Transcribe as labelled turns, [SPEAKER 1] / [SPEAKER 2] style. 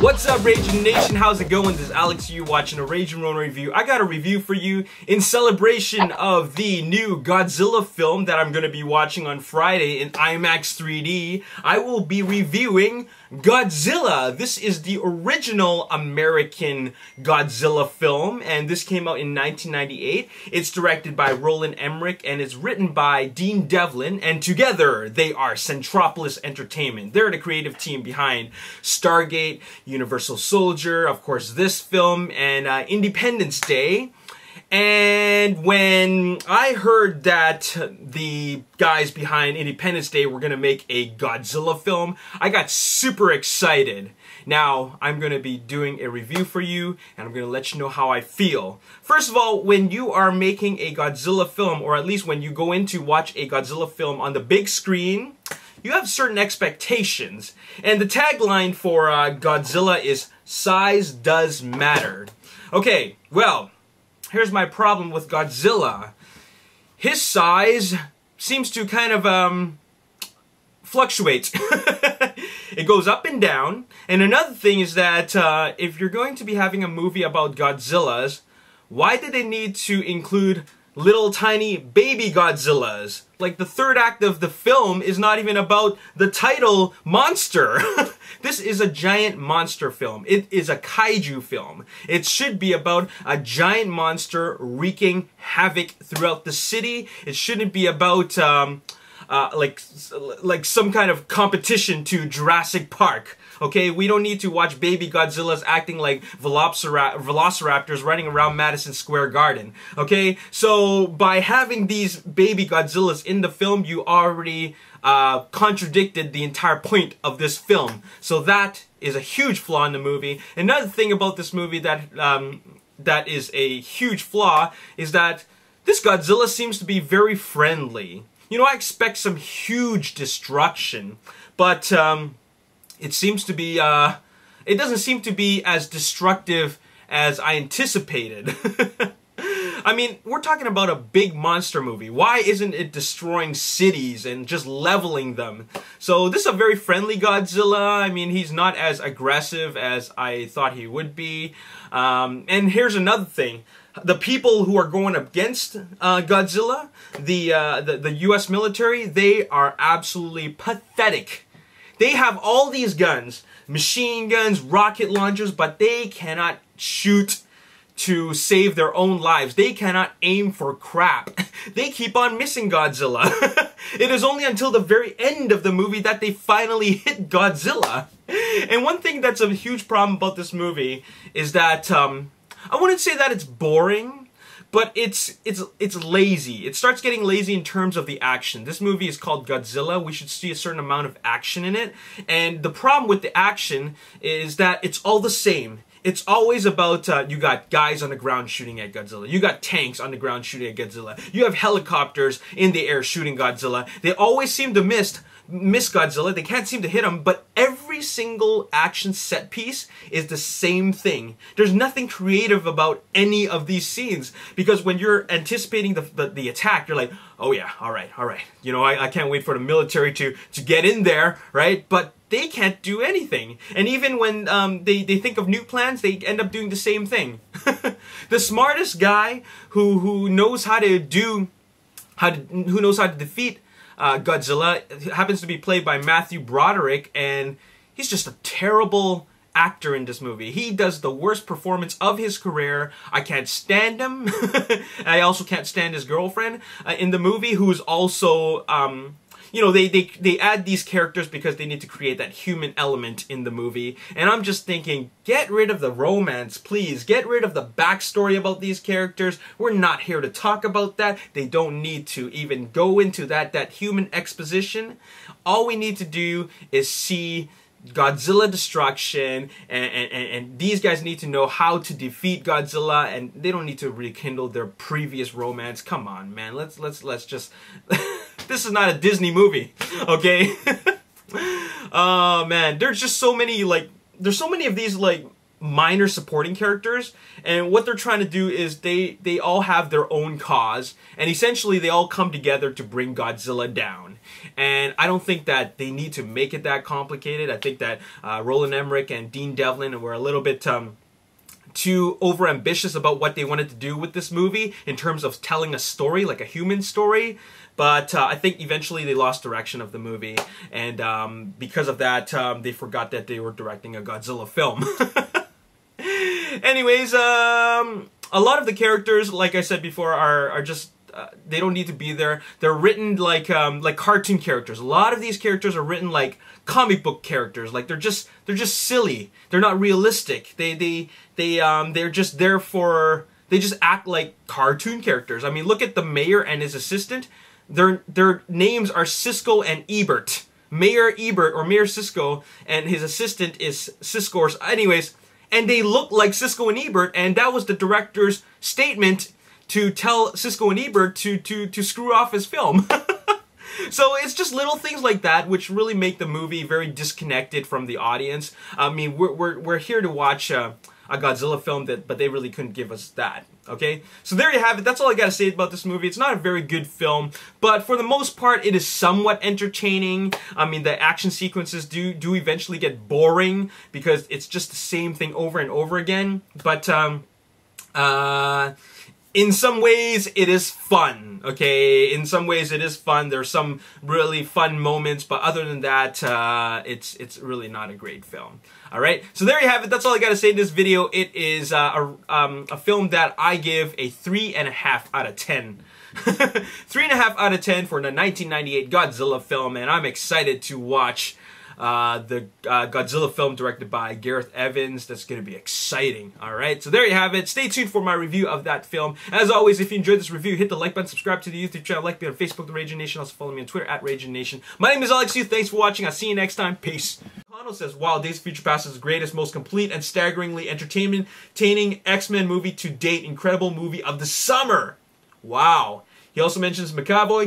[SPEAKER 1] What's up, Ragin Nation? How's it going? This is Alex. You watching a Ragin Ronin review. I got a review for you in celebration of the new Godzilla film that I'm going to be watching on Friday in IMAX 3D. I will be reviewing Godzilla. This is the original American Godzilla film, and this came out in 1998. It's directed by Roland Emmerich, and it's written by Dean Devlin, and together they are Centropolis Entertainment. They're the creative team behind Stargate, Universal Soldier, of course this film, and Independence Day. And when I heard that the guys behind Independence Day were going to make a Godzilla film, I got super excited. Now, I'm going to be doing a review for you, and I'm going to let you know how I feel. First of all, when you are making a Godzilla film, or at least when you go in to watch a Godzilla film on the big screen, you have certain expectations. And the tagline for Godzilla is, "Size does matter." Okay, well, here's my problem with Godzilla. His size seems to kind of fluctuate. It goes up and down. And another thing is that if you're going to be having a movie about Godzillas, why did they need to include little tiny baby Godzillas? Like, the third act of the film is not even about the title monster. This is a giant monster film. It is a kaiju film. It should be about a giant monster wreaking havoc throughout the city. It shouldn't be about like some kind of competition to Jurassic Park. Okay, we don't need to watch baby Godzillas acting like velociraptors running around Madison Square Garden. Okay, so by having these baby Godzillas in the film, you already contradicted the entire point of this film. So that is a huge flaw in the movie. Another thing about this movie that that is a huge flaw is that this Godzilla seems to be very friendly. You know, I expect some huge destruction, but it seems to be, it doesn't seem to be as destructive as I anticipated. I mean, we're talking about a big monster movie. Why isn't it destroying cities and just leveling them? So this is a very friendly Godzilla. I mean, he's not as aggressive as I thought he would be. And here's another thing. The people who are going against Godzilla, the US military, they are absolutely pathetic. They have all these guns, machine guns, rocket launchers, but they cannot shoot to save their own lives. They cannot aim for crap. They keep on missing Godzilla. It is only until the very end of the movie that they finally hit Godzilla. And one thing that's a huge problem about this movie is that I wouldn't say that it's boring, but it's lazy. It starts getting lazy in terms of the action. This movie is called Godzilla. We should see a certain amount of action in it. And the problem with the action is that it's all the same. It's always about, you got guys on the ground shooting at Godzilla. You got tanks on the ground shooting at Godzilla. You have helicopters in the air shooting Godzilla. They always seem to miss Godzilla. They can't seem to hit him, but every single action set piece is the same thing. There's nothing creative about any of these scenes, because when you're anticipating the attack, you're like, oh yeah, all right. You know, I can't wait for the military to get in there, right? But they can't do anything. And even when they think of new plans, they end up doing the same thing. The smartest guy who knows how to defeat Godzilla happens to be played by Matthew Broderick, and he's just a terrible actor in this movie. He does the worst performance of his career. I can't stand him. I also can't stand his girlfriend in the movie, who is also you know, they add these characters because they need to create that human element in the movie. And I'm just thinking, get rid of the romance, please. Get rid of the backstory about these characters. We're not here to talk about that. They don't need to even go into that human exposition. All we need to do is see Godzilla destruction, and these guys need to know how to defeat Godzilla, and they don't need to rekindle their previous romance. Come on, man. Let's just this is not a Disney movie, okay? Oh man, there's just so many, like, there's so many of these, like, minor supporting characters, and what they're trying to do is they all have their own cause, and essentially they all come together to bring Godzilla down. And I don't think that they need to make it that complicated. I think that Roland Emmerich and Dean Devlin were a little bit too overambitious about what they wanted to do with this movie in terms of telling a story, like a human story. But I think eventually they lost direction of the movie, and because of that, they forgot that they were directing a Godzilla film. Anyways, a lot of the characters, like I said before, are just they don't need to be there. They're written like cartoon characters. A lot of these characters are written like comic book characters. Like they're just silly. They're not realistic. They're just there for. They just act like cartoon characters. I mean, look at the mayor and his assistant. Their names are Cisco and Ebert. Mayor Ebert, or Mayor Cisco, and his assistant is Cisco. Anyways, and they look like Cisco and Ebert, and that was the director's statement to tell Cisco and Ebert to screw off his film. So it's just little things like that which really make the movie very disconnected from the audience. I mean, we're here to watch a Godzilla film, but they really couldn't give us that. Okay, so there you have it. That's all I gotta say about this movie. It's not a very good film, but for the most part, it is somewhat entertaining. I mean, the action sequences do eventually get boring because it's just the same thing over and over again. But in some ways, it is fun, okay? In some ways, it is fun. There's some really fun moments, but other than that, it's really not a great film. All right, so there you have it. That's all I gotta say in this video. It is a film that I give a 3.5 out of 10. 3.5 out of 10 for the 1998 Godzilla film, and I'm excited to watch the Godzilla film directed by Gareth Evans. That's going to be exciting. Alright, so there you have it. Stay tuned for my review of that film. As always, if you enjoyed this review, hit the like button, subscribe to the YouTube channel, like me on Facebook, The Ragin Nation. Also follow me on Twitter, @RaginNation. My name is Alex Yu. Thanks for watching. I'll see you next time. Peace. Kano says, wow, Days of Future Past is the greatest, most complete, and staggeringly entertaining X-Men movie to date. Incredible movie of the summer. Wow. He also mentions McAvoy.